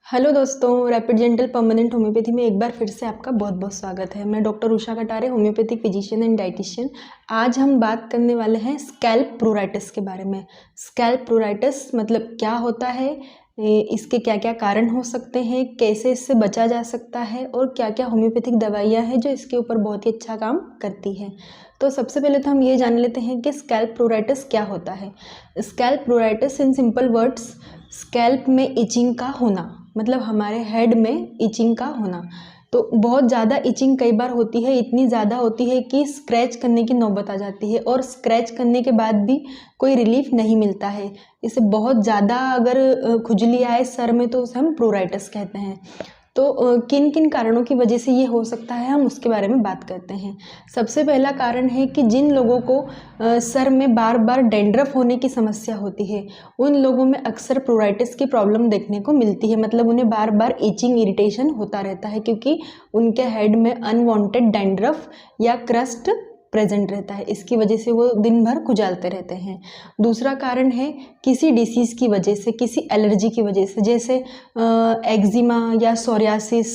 Hello दोस्तों, rapid gentle permanent homeopathy में एक बार फिर से आपका बहुत बहुत स्वागत है। मैं doctor Usha Katare, homeopathic physician and dietitian. आज हम बात करने वाले हैं स्कैल्प प्रूराइटिस के बारे में। स्कैल्प प्रूराइटिस मतलब क्या होता है, इसके क्या क्या कारण हो सकते हैं, कैसे इससे बचा जा सकता है और क्या क्या होम्योपैथिक दवाइयाँ हैं जो इसके ऊपर बहुत ही अच्छा काम करती है। तो सबसे पहले तो हम ये जान लेते हैं कि स्कैल्प प्रूराइटिस क्या होता है। Scalp pruritus in simple words, scalp में इचिंग का होना, मतलब हमारे हेड में इचिंग का होना। तो बहुत ज़्यादा इचिंग कई बार होती है, इतनी ज़्यादा होती है कि स्क्रैच करने की नौबत आ जाती है और स्क्रैच करने के बाद भी कोई रिलीफ नहीं मिलता है। इसे बहुत ज़्यादा अगर खुजली आए सर में तो उसे हम प्रूराइटिस कहते हैं। तो किन किन कारणों की वजह से ये हो सकता है, हम उसके बारे में बात करते हैं। सबसे पहला कारण है कि जिन लोगों को सर में बार बार डैंड्रफ होने की समस्या होती है, उन लोगों में अक्सर प्रूराइटिस की प्रॉब्लम देखने को मिलती है। मतलब उन्हें बार बार इचिंग इरिटेशन होता रहता है क्योंकि उनके हेड में अनवांटेड डैंड्रफ या क्रस्ट प्रेजेंट रहता है। इसकी वजह से वो दिन भर खुजालते रहते हैं। दूसरा कारण है किसी डिसीज़ की वजह से, किसी एलर्जी की वजह से, जैसे एक्जिमा या सोरियासिस,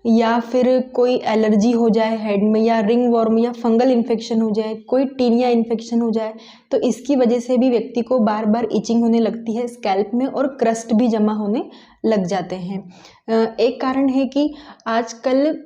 या फिर कोई एलर्जी हो जाए हेड में, या रिंग वॉर्म या फंगल इन्फेक्शन हो जाए, कोई टीनिया इन्फेक्शन हो जाए, तो इसकी वजह से भी व्यक्ति को बार बार इचिंग होने लगती है स्कैल्प में और क्रस्ट भी जमा होने लग जाते हैं। एक कारण है कि आजकल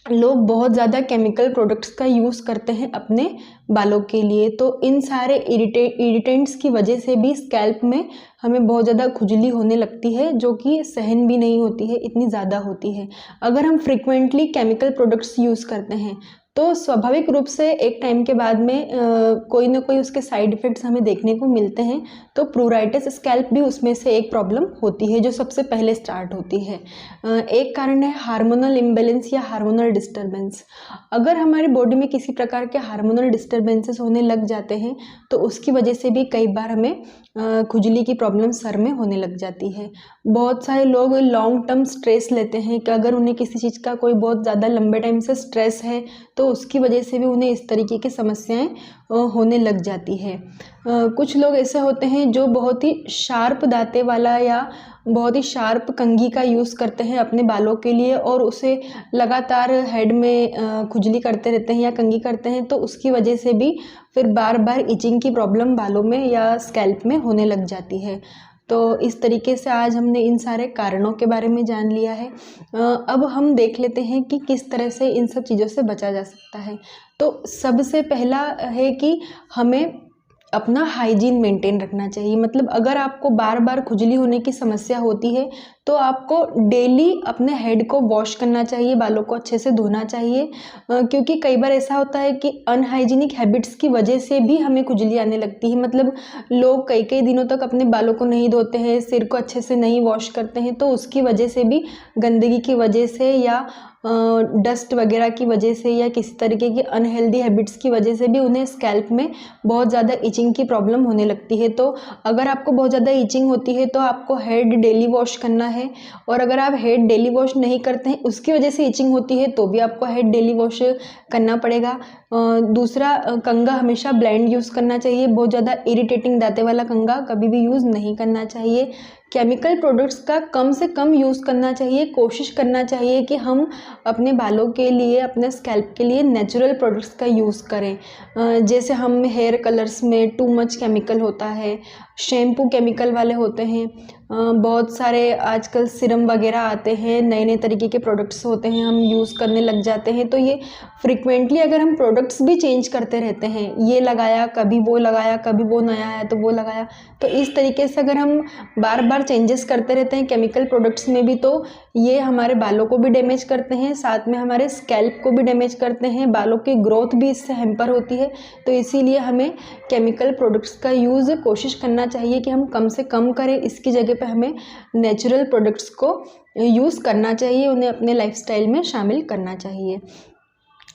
लोग बहुत ज़्यादा केमिकल प्रोडक्ट्स का यूज़ करते हैं अपने बालों के लिए। तो इन सारे इरिटेंट्स की वजह से भी स्कैल्प में हमें बहुत ज़्यादा खुजली होने लगती है, जो कि सहन भी नहीं होती है, इतनी ज़्यादा होती है। अगर हम फ्रिक्वेंटली केमिकल प्रोडक्ट्स यूज़ करते हैं तो स्वाभाविक रूप से एक टाइम के बाद में कोई ना कोई उसके साइड इफ़ेक्ट्स हमें देखने को मिलते हैं। तो प्रूराइटिस स्कैल्प भी उसमें से एक प्रॉब्लम होती है जो सबसे पहले स्टार्ट होती है। एक कारण है हार्मोनल इम्बैलेंस या हार्मोनल डिस्टर्बेंस। अगर हमारी बॉडी में किसी प्रकार के हार्मोनल डिस्टर्बेंसेस होने लग जाते हैं तो उसकी वजह से भी कई बार हमें खुजली की प्रॉब्लम सर में होने लग जाती है। बहुत सारे लोग लॉन्ग टर्म स्ट्रेस लेते हैं कि अगर उन्हें किसी चीज़ का कोई बहुत ज़्यादा लंबे टाइम से स्ट्रेस है तो उसकी वजह से भी उन्हें इस तरीके की समस्याएं होने लग जाती है। कुछ लोग ऐसे होते हैं जो बहुत ही शार्प दांते वाला या बहुत ही शार्प कंघी का यूज़ करते हैं अपने बालों के लिए और उसे लगातार हेड में खुजली करते रहते हैं या कंघी करते हैं, तो उसकी वजह से भी फिर बार बार इचिंग की प्रॉब्लम बालों में या स्कैल्प में होने लग जाती है। तो इस तरीके से आज हमने इन सारे कारणों के बारे में जान लिया है। अब हम देख लेते हैं कि किस तरह से इन सब चीज़ों से बचा जा सकता है। तो सबसे पहला है कि हमें अपना हाइजीन मेंटेन रखना चाहिए। मतलब अगर आपको बार बार खुजली होने की समस्या होती है तो आपको डेली अपने हेड को वॉश करना चाहिए, बालों को अच्छे से धोना चाहिए, क्योंकि कई बार ऐसा होता है कि अनहाइजीनिक हैबिट्स की वजह से भी हमें खुजली आने लगती है। मतलब लोग कई कई दिनों तक अपने बालों को नहीं धोते हैं, सिर को अच्छे से नहीं वॉश करते हैं, तो उसकी वजह से भी, गंदगी की वजह से या डस्ट वगैरह की वजह से या किसी तरीके की अनहेल्दी हैबिट्स की वजह से भी उन्हें स्कैल्प में बहुत ज़्यादा इचिंग की प्रॉब्लम होने लगती है। तो अगर आपको बहुत ज़्यादा इचिंग होती है तो आपको हेड डेली वॉश करना है, और अगर आप हेड डेली वॉश नहीं करते हैं, उसकी वजह से इचिंग होती है, तो भी आपको हेड डेली वॉश करना पड़ेगा। दूसरा, कंघा हमेशा ब्लेंड यूज़ करना चाहिए। बहुत ज़्यादा इरिटेटिंग दांते वाला कंघा कभी भी यूज़ नहीं करना चाहिए। केमिकल प्रोडक्ट्स का कम से कम यूज़ करना चाहिए। कोशिश करना चाहिए कि हम अपने बालों के लिए, अपने स्कैल्प के लिए नेचुरल प्रोडक्ट्स का यूज़ करें। जैसे हम हेयर कलर्स में टू मच केमिकल होता है, शैम्पू केमिकल वाले होते हैं, बहुत सारे आजकल सिरम वगैरह आते हैं, नए नए तरीके के प्रोडक्ट्स होते हैं, हम यूज़ करने लग जाते हैं। तो ये फ्रिक्वेंटली अगर हम प्रोडक्ट्स भी चेंज करते रहते हैं, ये लगाया कभी वो लगाया, कभी वो नया आया तो वो लगाया, तो इस तरीके से अगर हम बार बार चेंजेस करते रहते हैं केमिकल प्रोडक्ट्स में भी, तो ये हमारे बालों को भी डैमेज करते हैं, साथ में हमारे स्कैल्प को भी डैमेज करते हैं, बालों की ग्रोथ भी इससे हैम्पर होती है। तो इसीलिए हमें केमिकल प्रोडक्ट्स का यूज़ कोशिश करना चाहिए कि हम कम से कम करें। इसकी जगह पे हमें नेचुरल प्रोडक्ट्स को यूज़ करना चाहिए, उन्हें अपने लाइफस्टाइल में शामिल करना चाहिए।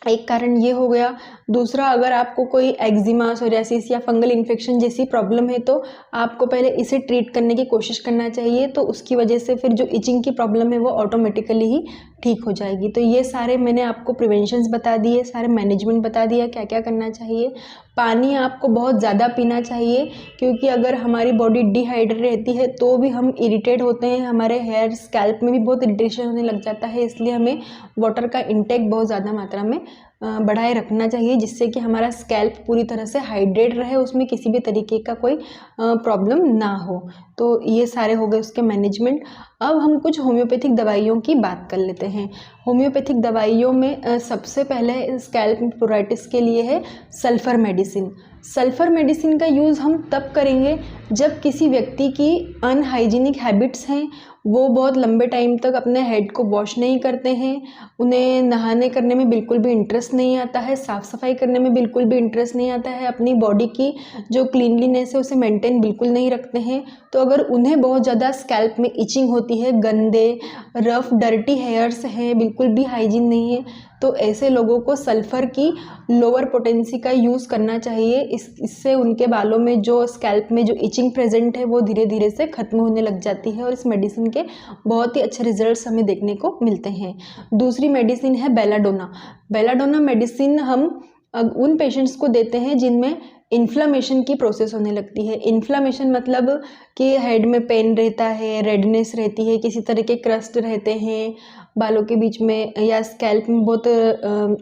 एक कारण ये हो गया। दूसरा, अगर आपको कोई एक्जिमा, सोरियासिस या फंगल इन्फेक्शन जैसी प्रॉब्लम है तो आपको पहले इसे ट्रीट करने की कोशिश करना चाहिए। तो उसकी वजह से फिर जो इचिंग की प्रॉब्लम है वो ऑटोमेटिकली ही ठीक हो जाएगी। तो ये सारे मैंने आपको प्रिवेंशंस बता दिए, सारे मैनेजमेंट बता दिया क्या क्या करना चाहिए। पानी आपको बहुत ज़्यादा पीना चाहिए, क्योंकि अगर हमारी बॉडी डिहाइड्रेट रहती है तो भी हम इरिटेट होते हैं, हमारे हेयर स्कैल्प में भी बहुत इरिटेशन होने लग जाता है। इसलिए हमें वाटर का इंटेक बहुत ज़्यादा मात्रा में बढ़ाए रखना चाहिए, जिससे कि हमारा स्कैल्प पूरी तरह से हाइड्रेट रहे, उसमें किसी भी तरीके का कोई प्रॉब्लम ना हो। तो ये सारे हो गए उसके मैनेजमेंट। अब हम कुछ होम्योपैथिक दवाइयों की बात कर लेते हैं। होम्योपैथिक दवाइयों में सबसे पहले स्कैल्प प्रोराइटिस के लिए है सल्फ़र मेडिसिन। सल्फ़र मेडिसिन का यूज़ हम तब करेंगे जब किसी व्यक्ति की अनहाइजीनिक हैबिट्स हैं, वो बहुत लंबे टाइम तक अपने हेड को वॉश नहीं करते हैं, उन्हें नहाने करने में बिल्कुल भी इंटरेस्ट नहीं आता है, साफ़ सफाई करने में बिल्कुल भी इंटरेस्ट नहीं आता है, अपनी बॉडी की जो क्लीनलीनेस है उसे मेंटेन बिल्कुल नहीं रखते हैं। तो अगर उन्हें बहुत ज़्यादा स्कैल्प में इचिंग होती है, गंदे रफ डर्टी हेयर्स हैं, बिल्कुल भी हाइजीन नहीं है, तो ऐसे लोगों को सल्फ़र की लोअर पोटेंसी का यूज़ करना चाहिए। इससे उनके बालों में जो स्कैल्प में जो इचिंग प्रेजेंट है वो धीरे धीरे से ख़त्म होने लग जाती है, और इस मेडिसिन के बहुत ही अच्छे रिजल्ट्स हमें देखने को मिलते हैं। दूसरी मेडिसिन है बेलाडोना। बेलाडोना मेडिसिन हम उन पेशेंट्स को देते हैं जिनमें इन्फ्लामेशन की प्रोसेस होने लगती है। इन्फ्लामेशन मतलब कि हेड में पेन रहता है, रेडनेस रहती है, किसी तरह के क्रस्ट रहते हैं बालों के बीच में, या स्कैल्प में बहुत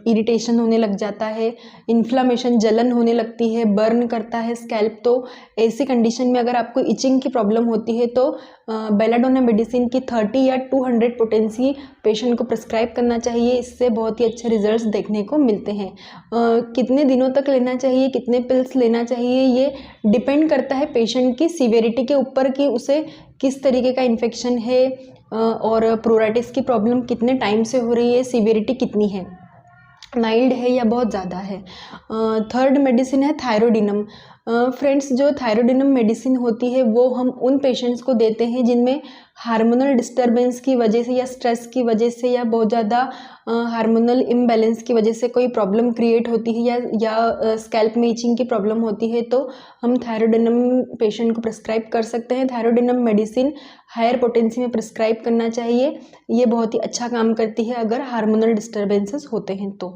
इरिटेशन होने लग जाता है, इन्फ्लामेशन जलन होने लगती है, बर्न करता है स्कैल्प। तो ऐसी कंडीशन में अगर आपको इचिंग की प्रॉब्लम होती है तो बेलाडोना मेडिसिन की 30 या 200 पोटेंसी पेशेंट को प्रिस्क्राइब करना चाहिए। इससे बहुत ही अच्छे रिजल्ट्स देखने को मिलते हैं। कितने दिनों तक लेना चाहिए, कितने पिल्स लेना चाहिए, ये डिपेंड करता है पेशेंट की सीवियरिटी के ऊपर कि उसे किस तरीके का इन्फेक्शन है और प्रोराइटिस की प्रॉब्लम कितने टाइम से हो रही है, सीवियरिटी कितनी है, माइल्ड है या बहुत ज़्यादा है। थर्ड मेडिसिन है थायरोडिनम। फ्रेंड्स, जो थायरोडिनम मेडिसिन होती है वो हम उन पेशेंट्स को देते हैं जिनमें हार्मोनल डिस्टर्बेंस की वजह से या स्ट्रेस की वजह से या बहुत ज़्यादा हार्मोनल इम्बैलेंस की वजह से कोई प्रॉब्लम क्रिएट होती है या स्कैल्प में इचिंग की प्रॉब्लम होती है, तो हम थायरोडिनम पेशेंट को प्रिस्क्राइब कर सकते हैं। थायरोडिनम मेडिसिन हायर पोटेंसी में प्रिस्क्राइब करना चाहिए, ये बहुत ही अच्छा काम करती है अगर हार्मोनल डिस्टर्बेंसेस होते हैं तो।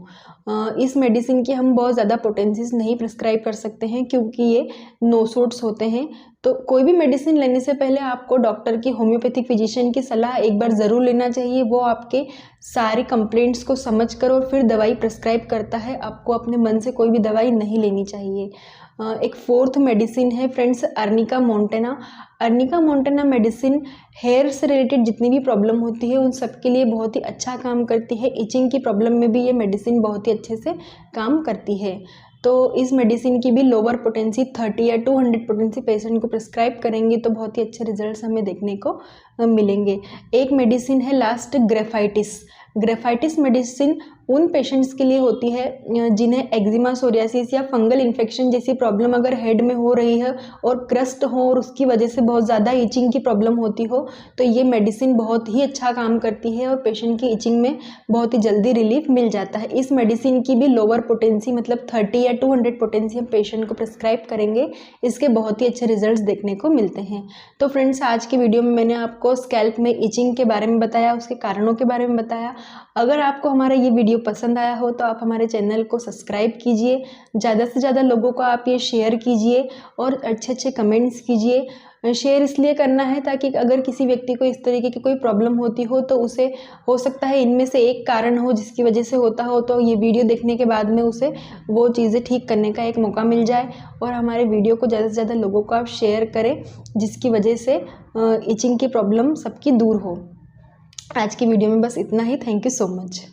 इस मेडिसिन की हम बहुत ज़्यादा पोटेंसीज नहीं प्रिस्क्राइब कर सकते हैं क्योंकि ये नो सोड्स होते हैं। तो कोई भी मेडिसिन लेने से पहले आपको डॉक्टर की, होम्योपैथिक फिजिशियन की सलाह एक बार ज़रूर लेना चाहिए। वो आपके सारी कंप्लेंट्स को समझकर और फिर दवाई प्रिस्क्राइब करता है। आपको अपने मन से कोई भी दवाई नहीं लेनी चाहिए। एक फोर्थ मेडिसिन है friends, arnica montana. Arnica montana medicine hair से रिलेटेड जितनी भी प्रॉब्लम होती है उन सब के लिए बहुत ही अच्छा काम करती है। इचिंग की प्रॉब्लम में भी ये मेडिसिन बहुत ही अच्छे से काम करती है। तो इस मेडिसिन की भी लोअर पोटेंसी 30 या 200 पोटेंसी पेशेंट को प्रिस्क्राइब करेंगे तो बहुत ही अच्छे रिजल्ट्स हमें देखने को मिलेंगे। एक मेडिसिन है लास्ट, ग्रेफाइटिस। ग्रेफाइटिस मेडिसिन उन पेशेंट्स के लिए होती है जिन्हें एक्जिमा, सोरियासिस या फंगल इन्फेक्शन जैसी प्रॉब्लम अगर हेड में हो रही है और क्रस्ट हो और उसकी वजह से बहुत ज़्यादा इचिंग की प्रॉब्लम होती हो, तो ये मेडिसिन बहुत ही अच्छा काम करती है और पेशेंट की इचिंग में बहुत ही जल्दी रिलीफ मिल जाता है। इस मेडिसिन की भी लोअर पोटेंसी मतलब 30 या 200 पोटेंसी हम पेशेंट को प्रिस्क्राइब करेंगे, इसके बहुत ही अच्छे रिजल्ट्स देखने को मिलते हैं। तो फ्रेंड्स, आज की वीडियो में मैंने आपको स्कैल्प में इचिंग के बारे में बताया, उसके कारणों के बारे में बताया। अगर आपको हमारा ये वीडियो पसंद आया हो तो आप हमारे चैनल को सब्सक्राइब कीजिए, ज़्यादा से ज़्यादा लोगों को आप ये शेयर कीजिए और अच्छे अच्छे कमेंट्स कीजिए। शेयर इसलिए करना है ताकि अगर किसी व्यक्ति को इस तरीके की कोई प्रॉब्लम होती हो तो उसे हो सकता है इनमें से एक कारण हो जिसकी वजह से होता हो, तो ये वीडियो देखने के बाद में उसे वो चीज़ें ठीक करने का एक मौका मिल जाए। और हमारे वीडियो को ज़्यादा से ज़्यादा लोगों को आप शेयर करें जिसकी वजह से इचिंग की प्रॉब्लम सबकी दूर हो। आज की वीडियो में बस इतना ही। Thank you so much.